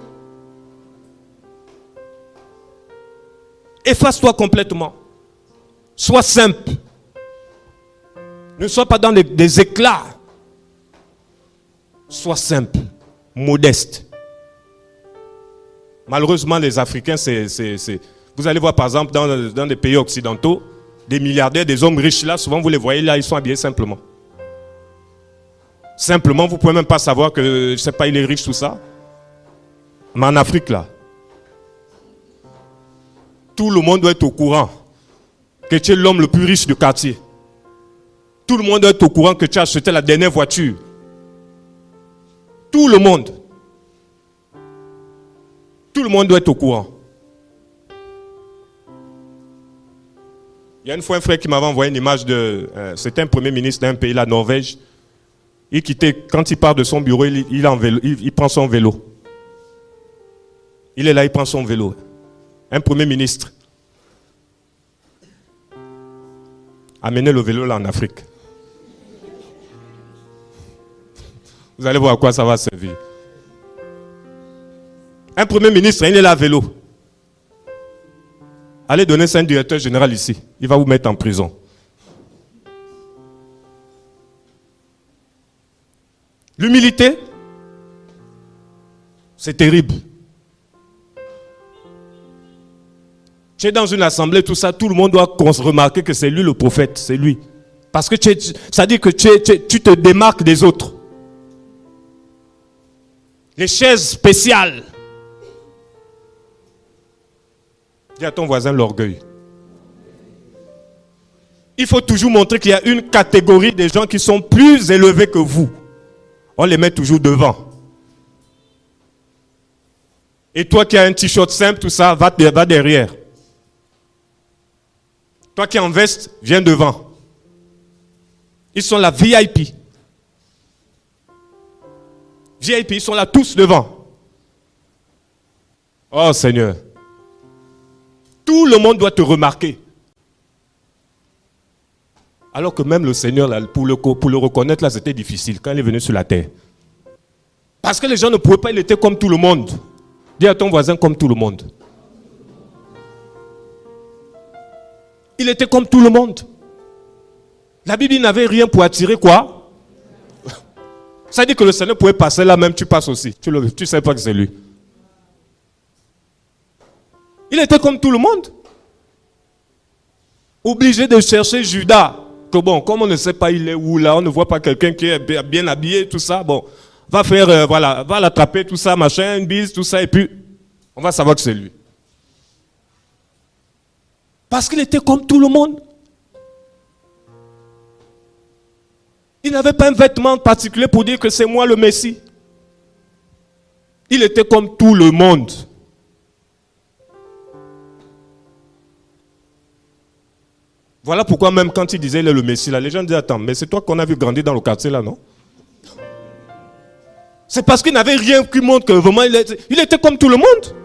Efface-toi complètement. Sois simple. Ne sois pas dans des éclats. Sois simple, modeste. Malheureusement, les Africains, vous allez voir par exemple dans les pays occidentaux, des milliardaires, des hommes riches là, souvent vous les voyez là, ils sont habillés simplement. Simplement, vous ne pouvez même pas savoir que, je ne sais pas, il est riche, tout ça. Mais en Afrique là, tout le monde doit être au courant que tu es l'homme le plus riche du quartier. Tout le monde doit être au courant que tu as acheté la dernière voiture. Tout le monde. Tout le monde doit être au courant. Il y a une fois un frère qui m'avait envoyé une image c'était un premier ministre d'un pays, la Norvège. Il quittait, quand il part de son bureau, il prend son vélo. Il est là, il prend son vélo. Un premier ministre. Amenez le vélo là en Afrique. Vous allez voir à quoi ça va servir. Un premier ministre, il est là à vélo. Allez donner ça à un directeur général ici. Il va vous mettre en prison. L'humilité, c'est terrible. Tu es dans une assemblée, tout ça, tout le monde doit remarquer que c'est lui le prophète, c'est lui. Parce que ça dit que tu te démarques des autres. Les chaises spéciales. Dis à ton voisin l'orgueil. Il faut toujours montrer qu'il y a une catégorie de gens qui sont plus élevés que vous. On les met toujours devant. Et toi qui as un t-shirt simple, tout ça, va derrière. Toi qui es en veste, viens devant. Ils sont la VIP. VIP, ils sont là tous devant. Oh Seigneur. Tout le monde doit te remarquer. Alors que même le Seigneur, là, pour le reconnaître, là, c'était difficile quand il est venu sur la terre. Parce que les gens ne pouvaient pas, il était comme tout le monde. Dis à ton voisin comme tout le monde. Il était comme tout le monde. La Bible n'avait rien pour attirer quoi? Ça dit que le Seigneur pouvait passer là, même tu passes aussi. Tu ne sais pas que c'est lui. Il était comme tout le monde. Obligé de chercher Judas. Que bon, comme on ne sait pas il est où là, on ne voit pas quelqu'un qui est bien habillé, tout ça, bon, va faire, va l'attraper, tout ça, machin, une bise, tout ça, et puis on va savoir que c'est lui. Parce qu'il était comme tout le monde. Il n'avait pas un vêtement particulier pour dire que c'est moi le Messie. Il était comme tout le monde. Voilà pourquoi même quand il disait il est le Messie, là, les gens disaient attends, mais c'est toi qu'on a vu grandir dans le quartier là, non? C'est parce qu'il n'avait rien qui montre que vraiment il était comme tout le monde.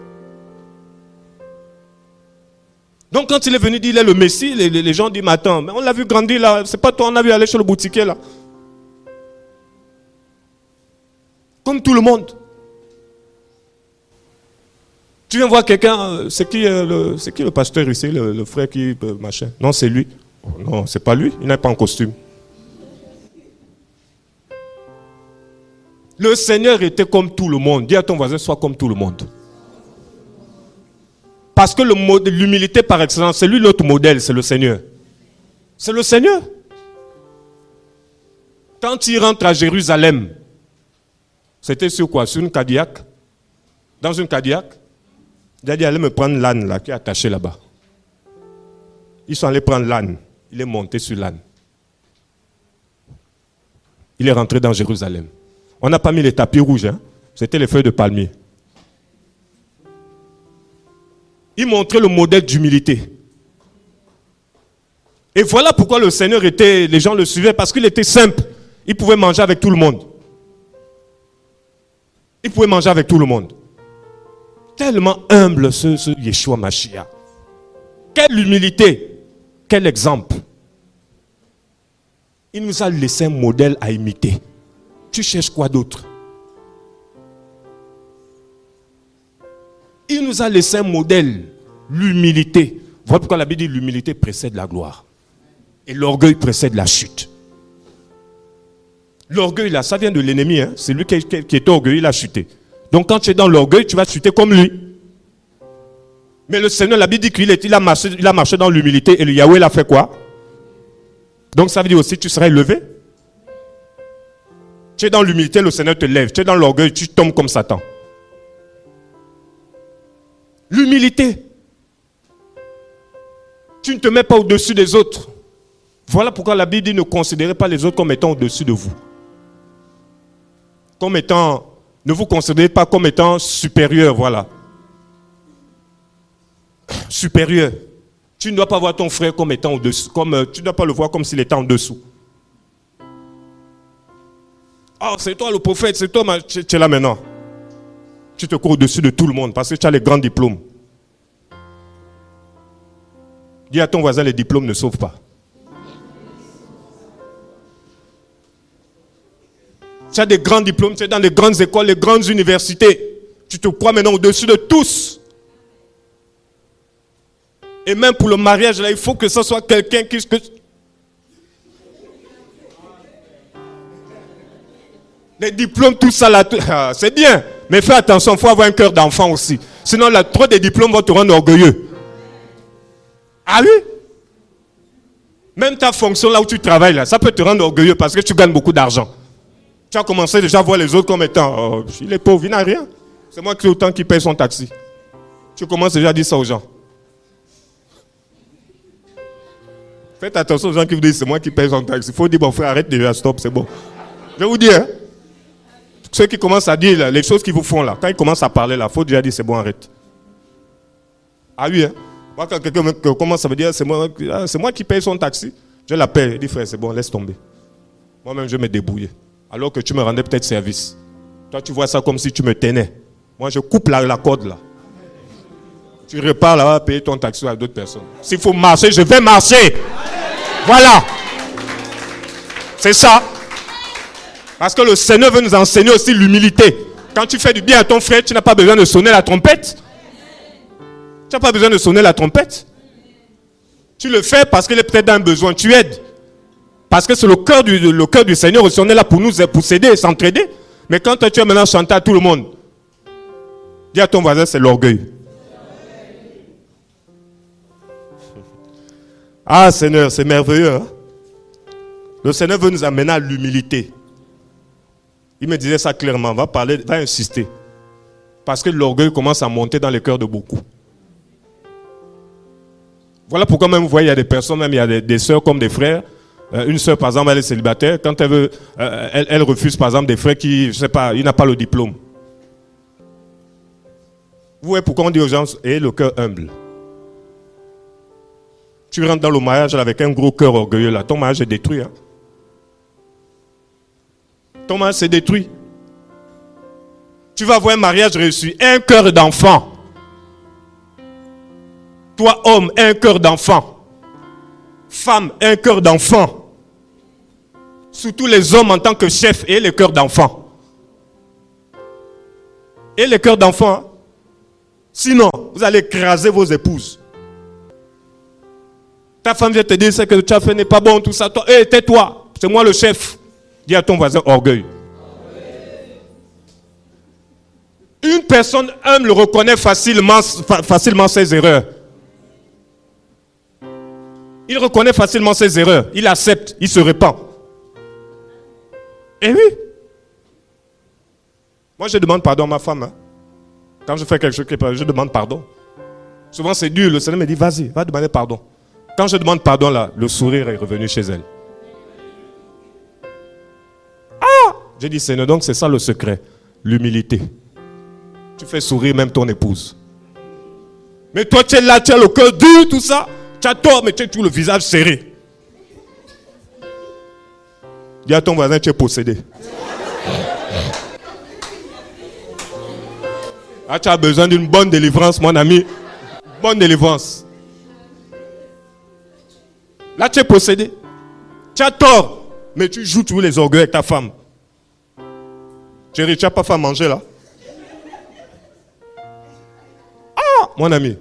Donc quand il est venu dire il est le Messie, les gens disent mais attends, mais on l'a vu grandir là, c'est pas toi on a vu aller chez le boutiquier là. Comme tout le monde. Tu viens voir quelqu'un, c'est qui le pasteur ici, le frère qui machin? Non, c'est lui. Oh, non, c'est pas lui, il n'est pas en costume. Le Seigneur était comme tout le monde. Dis à ton voisin, sois comme tout le monde. Parce que l'humilité par excellence, c'est lui notre modèle, c'est le Seigneur. C'est le Seigneur. Quand il rentre à Jérusalem, c'était sur quoi? Sur une Cadillac? Dans une Cadillac? Il a dit, allez me prendre l'âne là, qui est attaché là-bas. Ils sont allés prendre l'âne. Il est monté sur l'âne. Il est rentré dans Jérusalem. On n'a pas mis les tapis rouges, hein? C'était les feuilles de palmier. Il montrait le modèle d'humilité. Et voilà pourquoi le Seigneur les gens le suivaient, parce qu'il était simple. Il pouvait manger avec tout le monde. Il pouvait manger avec tout le monde. Tellement humble ce Yeshua Mashiach. Quelle humilité, quel exemple. Il nous a laissé un modèle à imiter. Tu cherches quoi d'autre? Il nous a laissé un modèle, l'humilité. Voilà pourquoi la Bible dit l'humilité précède la gloire. Et l'orgueil précède la chute. L'orgueil, là, ça vient de l'ennemi. Hein? C'est lui qui est orgueilleux, il a chuté. Donc quand tu es dans l'orgueil, tu vas chuter comme lui. Mais le Seigneur, la Bible dit qu'il a marché dans l'humilité. Et le Yahweh l'a fait quoi? Donc ça veut dire aussi que tu seras élevé. Tu es dans l'humilité, le Seigneur te lève. Tu es dans l'orgueil, tu tombes comme Satan. L'humilité. Tu ne te mets pas au-dessus des autres. Voilà pourquoi la Bible dit ne considérez pas les autres comme étant au-dessus de vous. Ne vous considérez pas comme étant supérieur, voilà. Supérieur. Tu ne dois pas voir ton frère comme étant au-dessus, tu ne dois pas le voir comme s'il était en dessous. Oh, c'est toi le prophète, c'est toi, tu es là maintenant. Tu te cours au-dessus de tout le monde parce que tu as les grands diplômes. Dis à ton voisin, les diplômes ne sauvent pas. Tu as des grands diplômes, tu es dans les grandes écoles, les grandes universités. Tu te crois maintenant au-dessus de tous. Et même pour le mariage, là, il faut que ce soit quelqu'un qui... Les diplômes, tout ça là, c'est bien. Mais fais attention, il faut avoir un cœur d'enfant aussi. Sinon, là, trop de diplômes vont te rendre orgueilleux. Ah oui? Même ta fonction là où tu travailles, là, ça peut te rendre orgueilleux parce que tu gagnes beaucoup d'argent. Tu as commencé déjà à voir les autres comme étant, oh, il est pauvre, il n'a rien. C'est moi qui ai autant qui paye son taxi. Tu commences déjà à dire ça aux gens. Faites attention aux gens qui vous disent, c'est moi qui paye son taxi. Il faut dire, bon frère, arrête déjà, stop, c'est bon. Je vais vous dire, hein, ceux qui commencent à dire là, les choses qu'ils vous font là, quand ils commencent à parler là, il faut déjà dire, c'est bon, arrête. Ah oui, hein. Moi, quand quelqu'un commence à me dire, c'est moi qui paye son taxi, je l'appelle, il dit, frère, c'est bon, laisse tomber. Moi-même, je vais me débrouiller. Alors que tu me rendais peut-être service. Toi, tu vois ça comme si tu me tenais. Moi, je coupe la corde là. Tu repars là-bas, payer ton taxi à d'autres personnes. S'il faut marcher, je vais marcher. Voilà. C'est ça. Parce que le Seigneur veut nous enseigner aussi l'humilité. Quand tu fais du bien à ton frère, tu n'as pas besoin de sonner la trompette. Tu n'as pas besoin de sonner la trompette. Tu le fais parce qu'il est peut-être dans un besoin. Tu aides. Parce que c'est le cœur du Seigneur aussi. On est là pour s'aider et s'entraider. Mais quand tu es maintenant chanter à tout le monde, dis à ton voisin, c'est l'orgueil. Ah Seigneur, c'est merveilleux. Hein? Le Seigneur veut nous amener à l'humilité. Il me disait ça clairement, va insister. Parce que l'orgueil commence à monter dans les cœurs de beaucoup. Voilà pourquoi même vous voyez, il y a des personnes, même il y a des sœurs comme des frères. Une sœur, par exemple, elle est célibataire. Quand elle veut, elle refuse, par exemple, des frères qui, je sais pas, il n'a pas le diplôme. Vous voyez pourquoi on dit aux gens, ayez le cœur humble. Tu rentres dans le mariage avec un gros cœur orgueilleux, là, ton mariage est détruit. Hein? Ton mariage s'est détruit. Tu vas avoir un mariage réussi, un cœur d'enfant. Toi, homme, un cœur d'enfant. Femme, un cœur d'enfant. Surtout les hommes en tant que chef et les cœurs d'enfant. Et les cœurs d'enfant. Hein? Sinon, vous allez écraser vos épouses. Ta femme vient te dire ce que tu as fait n'est pas bon, tout ça. Toi, hey, tais-toi, c'est moi le chef. Dis à ton voisin, orgueil. Une personne humble reconnaît facilement ses erreurs. Il reconnaît facilement ses erreurs. Il accepte, il se repent. Eh oui. Moi, je demande pardon à ma femme. Hein. Quand je fais quelque chose, je demande pardon. Souvent, c'est dur. Le Seigneur me dit, vas-y, va demander pardon. Quand je demande pardon, là, le sourire est revenu chez elle. Ah! J'ai dit, Seigneur, donc c'est ça le secret. L'humilité. Tu fais sourire même ton épouse. Mais toi, tu es là, tu as le cœur dur, tout ça. Tu as tort, mais tu as tout le visage serré. Dis à ton voisin, tu es possédé. Ah, tu as besoin d'une bonne délivrance, mon ami. Bonne délivrance. Là, tu es possédé. Tu as tort, mais tu joues tous les orgueils avec ta femme. Chérie, tu n'as pas fait à manger là? Ah, mon ami.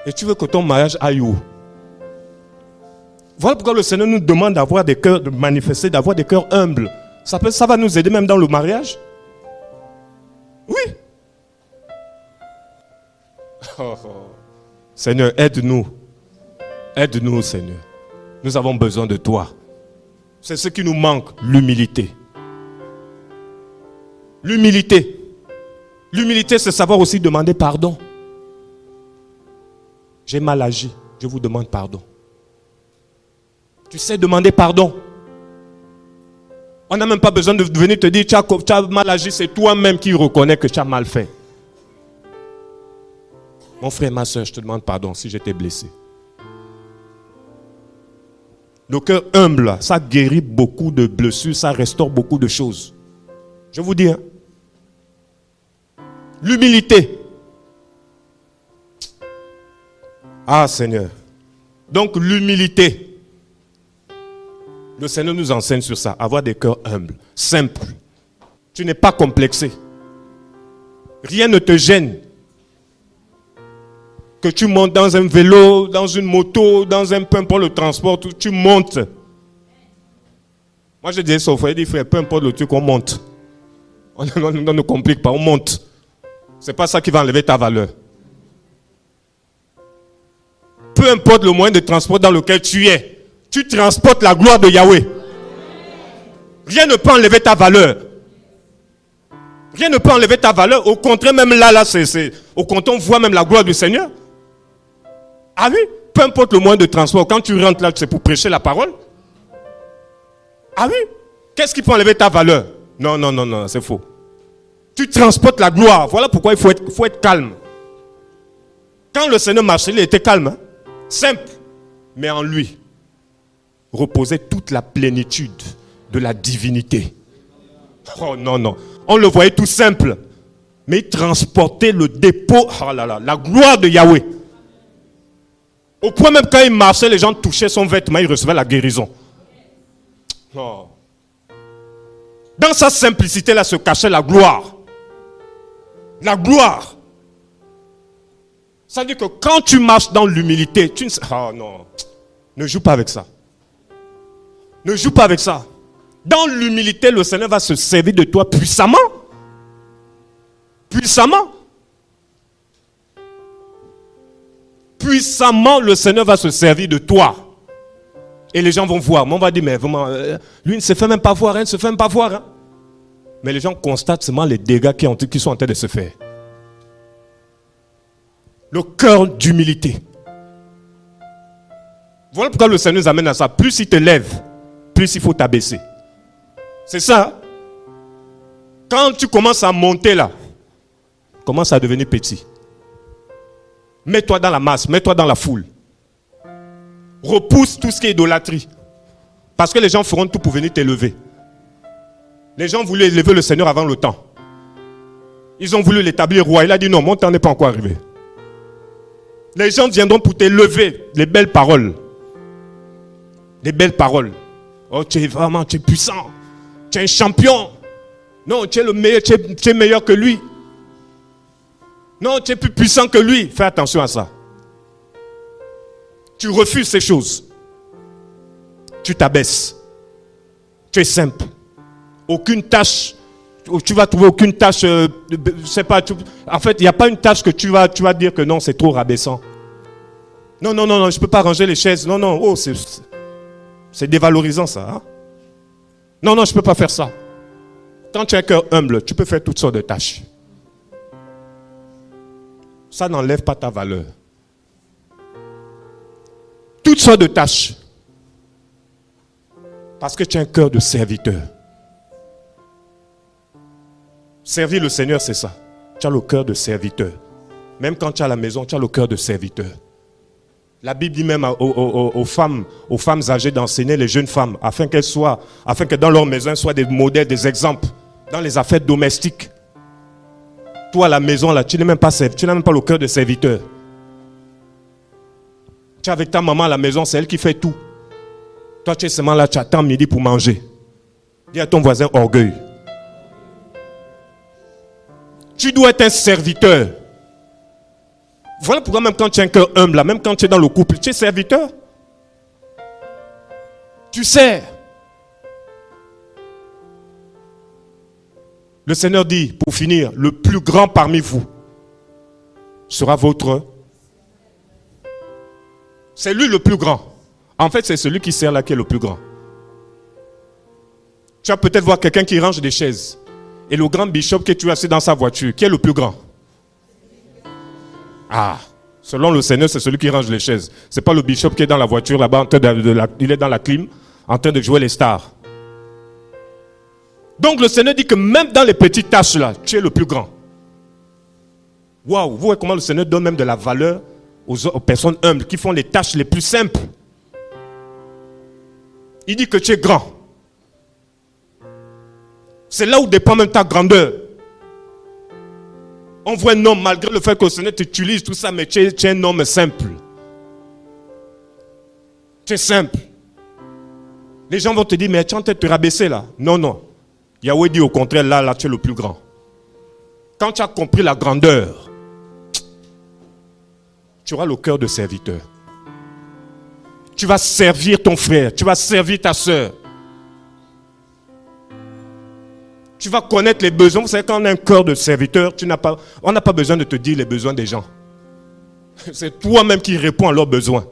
Et tu veux que ton mariage aille où? Voilà pourquoi le Seigneur nous demande d'avoir des cœurs, de manifester, d'avoir des cœurs humbles. Ça va nous aider même dans le mariage. Oui. Oh, oh. Seigneur, aide-nous. Aide-nous, Seigneur. Nous avons besoin de toi. C'est ce qui nous manque, l'humilité. L'humilité. L'humilité, c'est savoir aussi demander pardon. J'ai mal agi, je vous demande pardon. Tu sais demander pardon. On n'a même pas besoin de venir te dire tu as mal agi, c'est toi-même qui reconnais que tu as mal fait. Mon frère, ma soeur, je te demande pardon si j'étais blessé. Le cœur humble, ça guérit beaucoup de blessures, ça restaure beaucoup de choses. Je vous dis, hein. L'humilité. Ah Seigneur. Donc l'humilité. Le Seigneur nous enseigne sur ça. Avoir des cœurs humbles, simples. Tu n'es pas complexé. Rien ne te gêne. Que tu montes dans un vélo, dans une moto, dans un peu importe le transport, tu montes. Moi je disais ça au frère, il dit frère, peu importe le truc, on monte. On ne complique pas, on monte. C'est pas ça qui va enlever ta valeur. Peu importe le moyen de transport dans lequel tu es, tu transportes la gloire de Yahweh. Rien ne peut enlever ta valeur. Rien ne peut enlever ta valeur. Au contraire, même là, au contraire, on voit même la gloire du Seigneur. Ah oui, peu importe le moyen de transport, quand tu rentres là, c'est pour prêcher la parole. Ah oui, qu'est-ce qui peut enlever ta valeur? Non, c'est faux. Tu transportes la gloire. Voilà pourquoi il faut être calme. Quand le Seigneur marchait, il était calme. Hein? Simple. Mais en lui, reposait toute la plénitude de la divinité. Oh non. On le voyait tout simple. Mais il transportait le dépôt, la gloire de Yahweh. Au point même quand il marchait, les gens touchaient son vêtement, il recevait la guérison. Oh. Dans sa simplicité là se cachait la gloire. La gloire. Ça veut dire que quand tu marches dans l'humilité, tu ne sais... Oh non. Ne joue pas avec ça. Ne joue pas avec ça. Dans l'humilité, le Seigneur va se servir de toi puissamment. Puissamment. Puissamment, le Seigneur va se servir de toi. Et les gens vont voir. Mais on va dire, mais vraiment, lui ne se fait même pas voir. Ne se fait même pas voir. Hein. Mais les gens constatent seulement les dégâts qui sont en train de se faire. Le cœur d'humilité. Voilà pourquoi le Seigneur nous amène à ça. Plus il te lève, plus il faut t'abaisser. C'est ça. Quand tu commences à monter là, commence à devenir petit. Mets-toi dans la masse, mets-toi dans la foule. Repousse tout ce qui est idolâtrie. Parce que les gens feront tout pour venir t'élever. Les gens voulaient élever le Seigneur avant le temps. Ils ont voulu l'établir roi. Il a dit non, mon temps n'est pas encore arrivé. Les gens viendront pour t'élever. Les belles paroles. Les belles paroles. Oh, tu es puissant. Tu es un champion. Non, tu es le meilleur, tu es meilleur que lui. Non, tu es plus puissant que lui. Fais attention à ça. Tu refuses ces choses. Tu t'abaisses. Tu es simple. Aucune tâche. Tu vas trouver aucune tâche. Je sais pas. En fait, il n'y a pas une tâche que tu vas dire que non, c'est trop rabaissant. Non, je ne peux pas ranger les chaises. Non, oh, c'est dévalorisant ça. Hein? Non, je ne peux pas faire ça. Quand tu as un cœur humble, tu peux faire toutes sortes de tâches. Ça n'enlève pas ta valeur. Toutes sortes de tâches. Parce que tu as un cœur de serviteur. Servir le Seigneur, c'est ça. Tu as le cœur de serviteur. Même quand tu es à la maison, tu as le cœur de serviteur. La Bible dit même aux femmes âgées d'enseigner les jeunes femmes, afin que dans leur maison soient des modèles, des exemples, dans les affaires domestiques. Toi à la maison, là, tu n'as même pas le cœur de serviteur. Tu es avec ta maman à la maison, c'est elle qui fait tout. Toi, tu es seulement là, tu attends midi pour manger. Dis à ton voisin orgueil. Tu dois être un serviteur. Voilà pourquoi même quand tu as un cœur humble, là, même quand tu es dans le couple, tu es serviteur. Tu sers. Le Seigneur dit, pour finir, le plus grand parmi vous sera votre. C'est lui le plus grand. En fait, c'est celui qui sert là qui est le plus grand. Tu vas peut-être voir quelqu'un qui range des chaises. Et le grand bishop que tu as assis dans sa voiture, qui est le plus grand? Ah, selon le Seigneur, c'est celui qui range les chaises. Ce n'est pas le bishop qui est dans la voiture là-bas, en train il est dans la clim, en train de jouer les stars. Donc le Seigneur dit que même dans les petites tâches là, tu es le plus grand. Waouh, vous voyez comment le Seigneur donne même de la valeur aux personnes humbles qui font les tâches les plus simples. Il dit que tu es grand. C'est là où dépend même ta grandeur. On voit un homme, malgré le fait que le Seigneur t'utilise tout ça, mais tu es un homme simple. Tu es simple. Les gens vont te dire, mais tu es en train de te rabaisser là. Non, non. Yahweh dit au contraire, là, tu es le plus grand. Quand tu as compris la grandeur, tu auras le cœur de serviteur. Tu vas servir ton frère, tu vas servir ta soeur. Tu vas connaître les besoins. Vous savez, quand on a un cœur de serviteur, on n'a pas besoin de te dire les besoins des gens. C'est toi-même qui réponds à leurs besoins.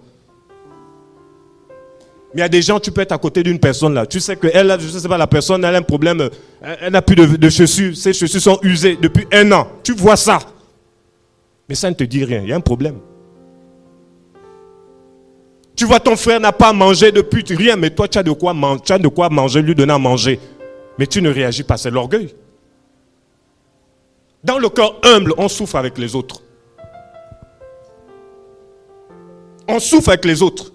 Mais il y a des gens, tu peux être à côté d'une personne là. Tu sais que elle, je ne sais pas, la personne, elle a un problème. Elle n'a plus de chaussures. Ses chaussures sont usées depuis 1 an. Tu vois ça. Mais ça ne te dit rien. Il y a un problème. Tu vois ton frère n'a pas mangé depuis rien. Mais toi, tu as de quoi manger, lui donner à manger. Mais tu ne réagis pas. C'est l'orgueil. Dans le cœur humble, on souffre avec les autres. On souffre avec les autres.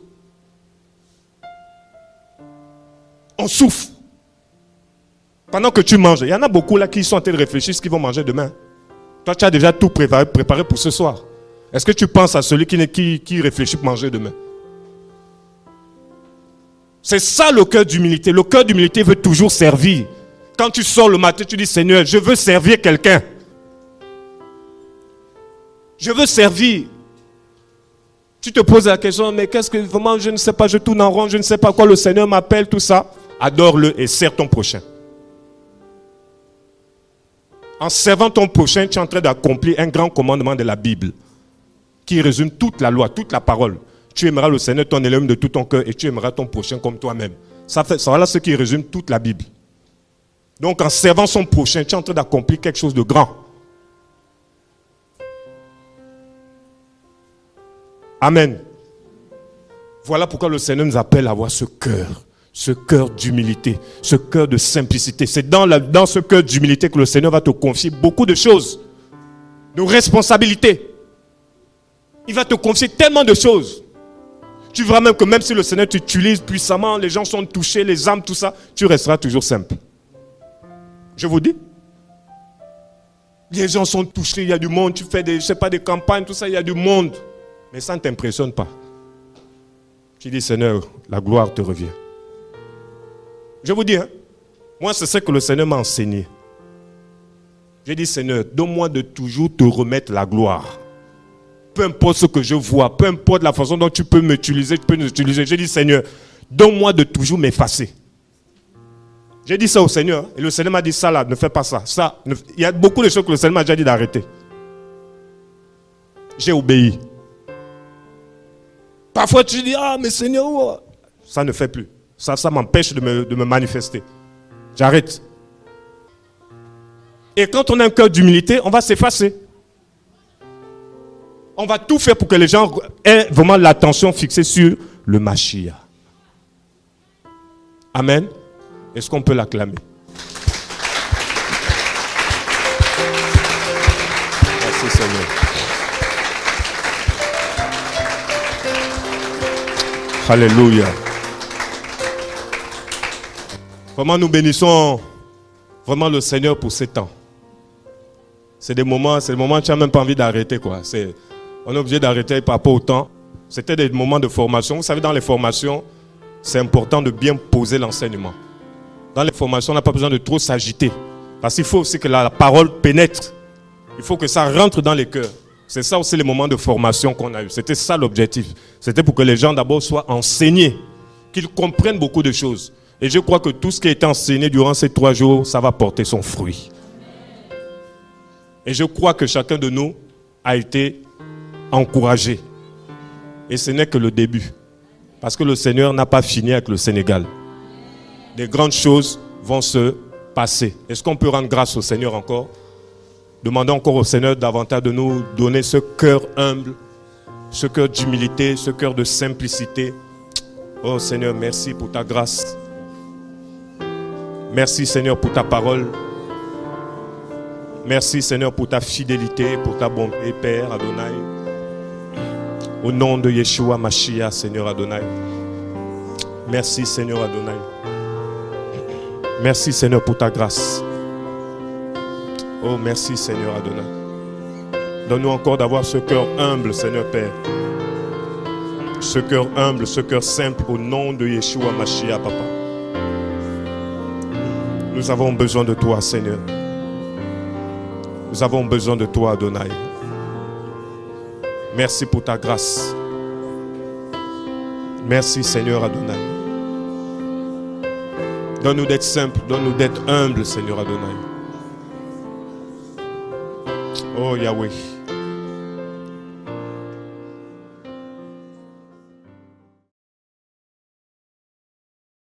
On souffre. Pendant que tu manges, il y en a beaucoup là qui sont en train de réfléchir ce qu'ils vont manger demain. Toi, tu as déjà tout préparé pour ce soir. Est-ce que tu penses à celui qui réfléchit pour manger demain? C'est ça le cœur d'humilité. Le cœur d'humilité veut toujours servir. Quand tu sors le matin, tu dis, Seigneur, je veux servir quelqu'un. Je veux servir. Tu te poses la question, mais qu'est-ce que vraiment, je ne sais pas, je tourne en rond, je ne sais pas quoi, le Seigneur m'appelle, tout ça. Adore-le et sers ton prochain. En servant ton prochain, tu es en train d'accomplir un grand commandement de la Bible qui résume toute la loi, toute la parole. Tu aimeras le Seigneur, ton Elohim, de tout ton cœur et tu aimeras ton prochain comme toi-même. Ça voilà ce qui résume toute la Bible. Donc en servant son prochain, tu es en train d'accomplir quelque chose de grand. Amen. Voilà pourquoi le Seigneur nous appelle à avoir ce cœur d'humilité, ce cœur de simplicité. C'est dans ce cœur d'humilité que le Seigneur va te confier beaucoup de choses, de responsabilités. Il va te confier tellement de choses. Tu verras même que même si le Seigneur t'utilise puissamment, les gens sont touchés, les âmes, tout ça, tu resteras toujours simple. Je vous dis. Les gens sont touchés, il y a du monde, tu fais des campagnes, tout ça, il y a du monde. Mais ça ne t'impressionne pas. Tu dis, Seigneur, la gloire te revient. Je vous dis, moi c'est ce que le Seigneur m'a enseigné. J'ai dit, Seigneur, donne-moi de toujours te remettre la gloire. Peu importe ce que je vois, peu importe la façon dont tu peux m'utiliser, tu peux nous utiliser. J'ai dit, Seigneur, donne-moi de toujours m'effacer. J'ai dit ça au Seigneur. Et le Seigneur m'a dit, ça là, ne fais pas ça. Il y a beaucoup de choses que le Seigneur m'a déjà dit d'arrêter. J'ai obéi. Parfois tu dis, ah mais Seigneur, ça ne fait plus. Ça m'empêche de me manifester. J'arrête. Et quand on a un cœur d'humilité, on va s'effacer. On va tout faire pour que les gens aient vraiment l'attention fixée sur le Mashiach. Amen. Est-ce qu'on peut l'acclamer? Merci Seigneur. Alléluia. Vraiment nous bénissons vraiment le Seigneur pour ces temps. C'est des moments où tu n'as même pas envie d'arrêter, quoi. On est obligé d'arrêter par rapport au temps. C'était des moments de formation. Vous savez, dans les formations, c'est important de bien poser l'enseignement. Dans les formations, on n'a pas besoin de trop s'agiter. Parce qu'il faut aussi que la parole pénètre. Il faut que ça rentre dans les cœurs. C'est ça aussi les moments de formation qu'on a eu. C'était ça l'objectif. C'était pour que les gens d'abord soient enseignés, qu'ils comprennent beaucoup de choses. Et je crois que tout ce qui a été enseigné durant ces 3 jours, ça va porter son fruit. Et je crois que chacun de nous a été encouragé. Et ce n'est que le début. Parce que le Seigneur n'a pas fini avec le Sénégal. Des grandes choses vont se passer. Est-ce qu'on peut rendre grâce au Seigneur encore? Demandons encore au Seigneur davantage de nous donner ce cœur humble, ce cœur d'humilité, ce cœur de simplicité. Oh Seigneur, merci pour ta grâce. Merci Seigneur pour ta parole. Merci Seigneur pour ta fidélité, pour ta bonté, Père Adonai. Au nom de Yeshua Mashiach, Seigneur Adonai. Merci Seigneur Adonai. Merci Seigneur pour ta grâce. Oh merci Seigneur Adonai. Donne-nous encore d'avoir ce cœur humble, Seigneur Père. Ce cœur humble, ce cœur simple, au nom de Yeshua Mashiach, Papa. Nous avons besoin de toi, Seigneur. Nous avons besoin de toi, Adonai. Merci pour ta grâce. Merci, Seigneur Adonai. Donne-nous d'être simples, donne-nous d'être humbles, Seigneur Adonai. Oh Yahweh.